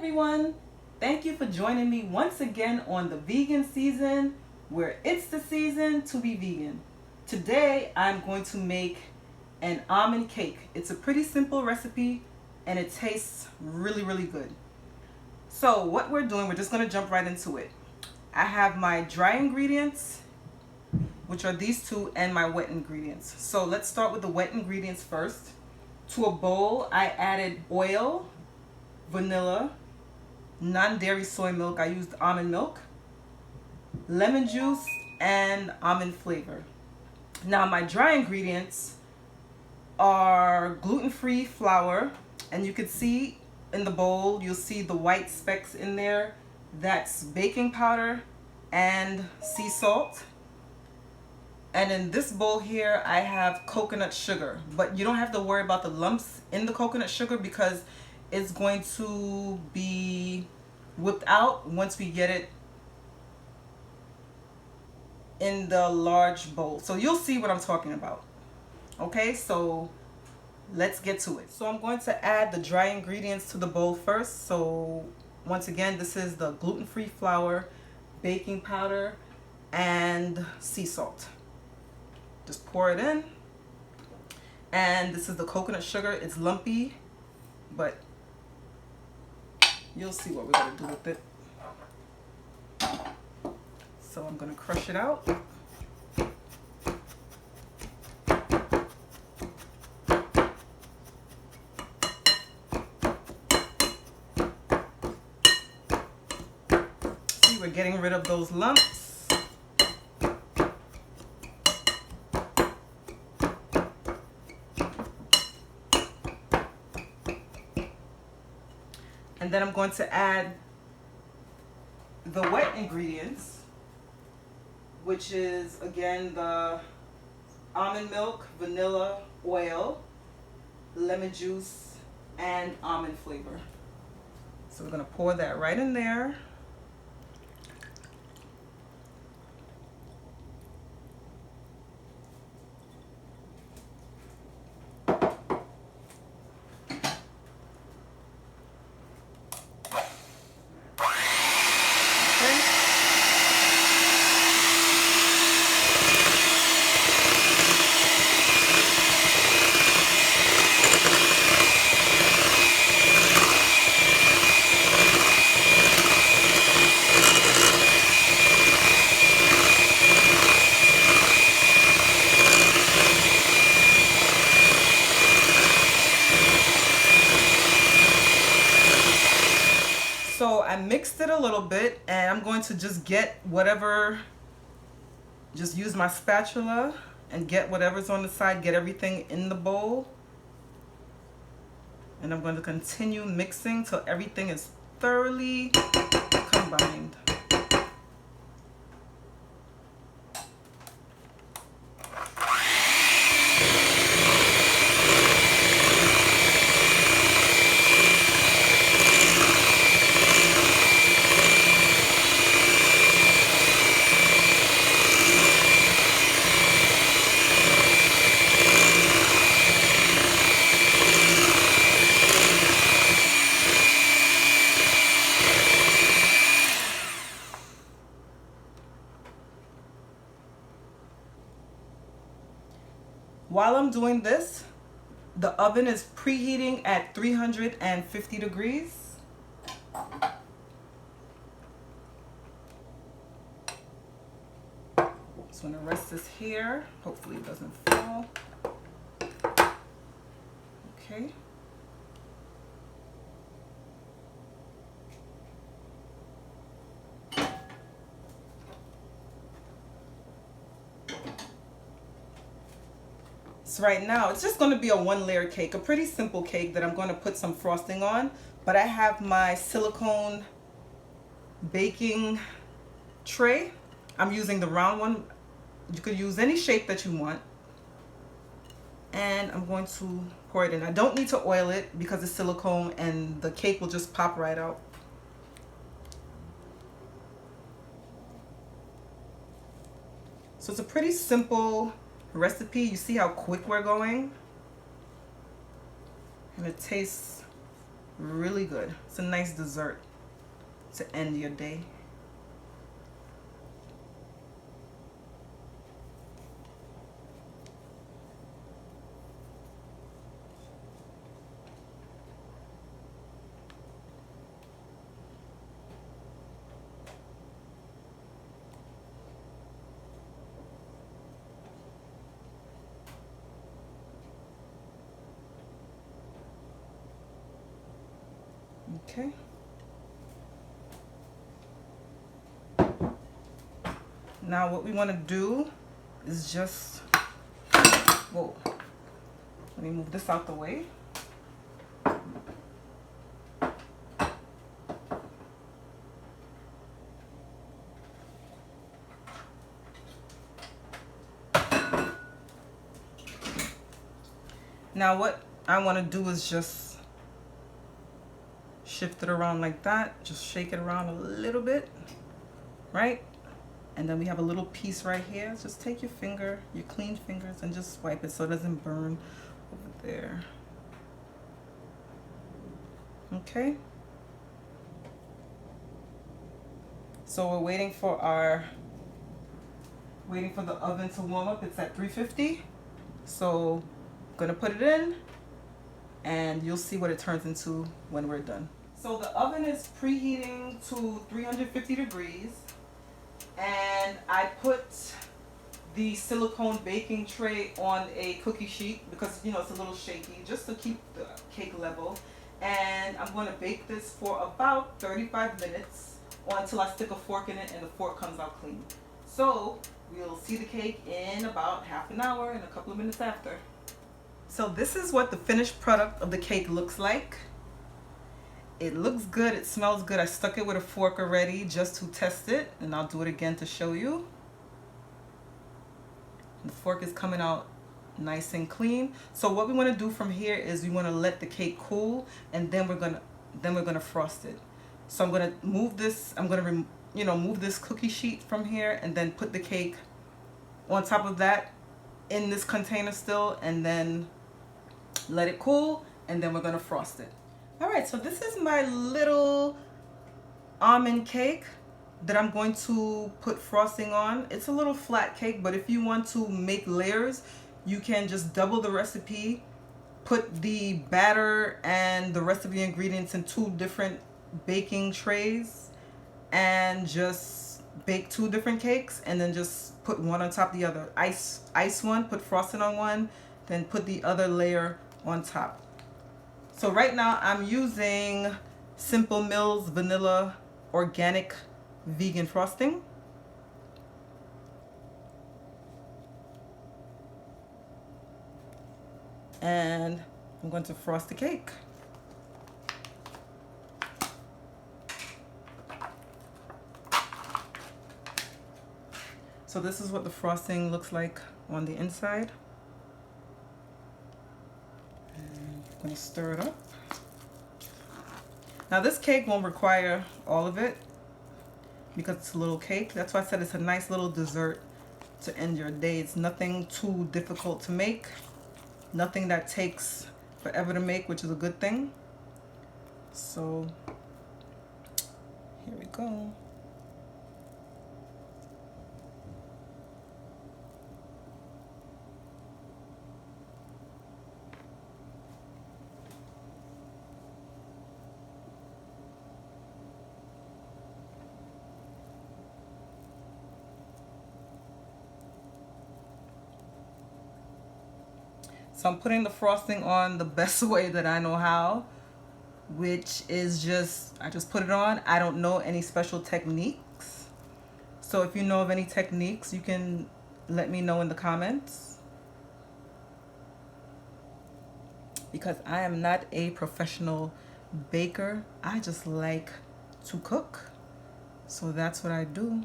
everyone. Thank you for joining me once again on the vegan season, where it's the season to be vegan. Today I'm going to make an almond cake. It's a pretty simple recipe and it tastes really good. So what we're doing, we're just going to jump right into it. I have my dry ingredients, which are these two, and my wet ingredients. So let's start with the wet ingredients first. To a bowl I added oil, vanilla, non-dairy soy milk, I used almond milk, lemon juice, and almond flavor. Now my dry ingredients are gluten-free flour, and you can see in the bowl, you'll see the white specks in there. That's baking powder and sea salt. And in this bowl here I have coconut sugar, but you don't have to worry about the lumps in the coconut sugar because it's going to be whipped out once we get it in the large bowl. So you'll see what I'm talking about. Okay, so let's get to it. So I'm going to add the dry ingredients to the bowl first. So once again, this is the gluten-free flour, baking powder, and sea salt. Just pour it in. And this is the coconut sugar. It's lumpy, but you'll see what we're going to do with it. So I'm going to crush it out. See, we're getting rid of those lumps. And then I'm going to add the wet ingredients, which is again the almond milk, vanilla, oil, lemon juice, and almond flavor. So we're going to pour that right in there. So I mixed it a little bit, and I'm going to just get whatever, just use my spatula and get whatever's on the side, get everything in the bowl. And I'm going to continue mixing till everything is thoroughly combined. While I'm doing this, the oven is preheating at 350 degrees. Just want to rest this here. Hopefully it doesn't fall. Okay. So right now it's just going to be a one-layer cake, a pretty simple cake that I'm going to put some frosting on. But I have my silicone baking tray. I'm using the round one. You could use any shape that you want. And I'm going to pour it in. I don't need to oil it because it's silicone and the cake will just pop right out. So it's a pretty simple recipe. You see how quick we're going, and it tastes Really good. It's a nice dessert to end your day. Okay. Now what we want to do is just, whoa, let me move this out the way. Now what I want to do is just shift it around like that. Just shake it around a little bit, right? And then we have a little piece right here. Just take your finger, your clean fingers, and just swipe it so it doesn't burn over there. Okay. So we're waiting for the oven to warm up. It's at 350. So I'm gonna put it in and you'll see what it turns into when we're done. So the oven is preheating to 350 degrees. And I put the silicone baking tray on a cookie sheet because, you know, it's a little shaky, just to keep the cake level. And I'm going to bake this for about 35 minutes or until I stick a fork in it and the fork comes out clean. So we'll see the cake in about half an hour and a couple of minutes after. So this is what the finished product of the cake looks like. It looks good, it smells good. I stuck it with a fork already just to test it, and I'll do it again to show you. The fork is coming out nice and clean. So what we want to do from here is we want to let the cake cool, and then we're gonna frost it. So I'm gonna move this. I'm gonna move this cookie sheet from here, and then put the cake on top of that in this container still, and then let it cool, and then we're gonna frost it. All right, so this is my little almond cake that I'm going to put frosting on. It's a little flat cake, but if you want to make layers, you can just double the recipe, put the batter and the rest of the ingredients in 2 different baking trays, and just bake 2 different cakes, and then just put one on top of the other. Ice one, put frosting on one, then put the other layer on top. So right now I'm using Simple Mills Vanilla Organic Vegan Frosting. And I'm going to frost the cake. So this is what the frosting looks like on the inside. I'm going to stir it up. Now this cake won't require all of it because it's a little cake. That's why I said it's a nice little dessert to end your day. It's nothing too difficult to make, nothing that takes forever to make, which is a good thing. So here we go. So I'm putting the frosting on the best way that I know how, which is I just put it on. I don't know any special techniques. So if you know of any techniques, you can let me know in the comments, because I am not a professional baker. I just like to cook. So that's what I do.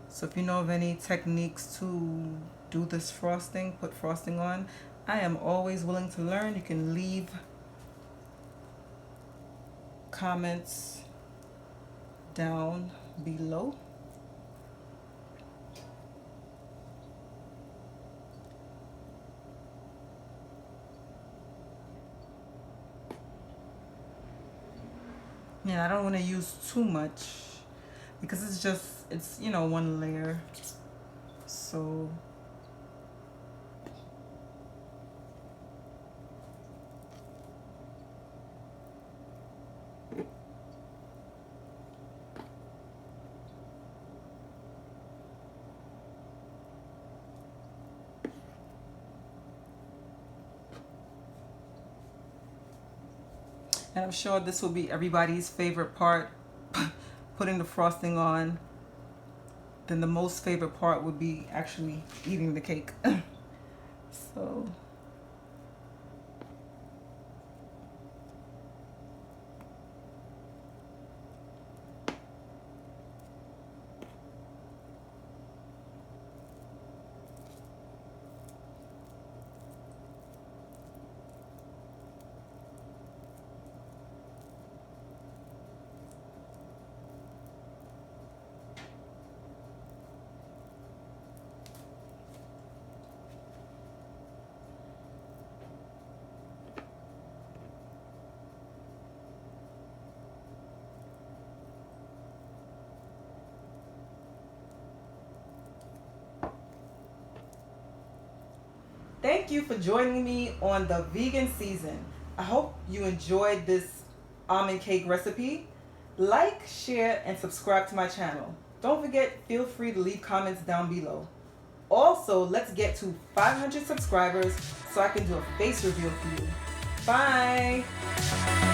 So if you know of any techniques to do this frosting, put frosting on, I am always willing to learn. You can leave comments down below. Yeah, I don't want to use too much because it's you know, one layer. So and I'm sure this will be everybody's favorite part, putting the frosting on. Then the most favorite part would be actually eating the cake. So thank you for joining me on the vegan season. I hope you enjoyed this almond cake recipe. Like, share, and subscribe to my channel. Don't forget, feel free to leave comments down below. Also, let's get to 500 subscribers so I can do a face reveal for you. Bye!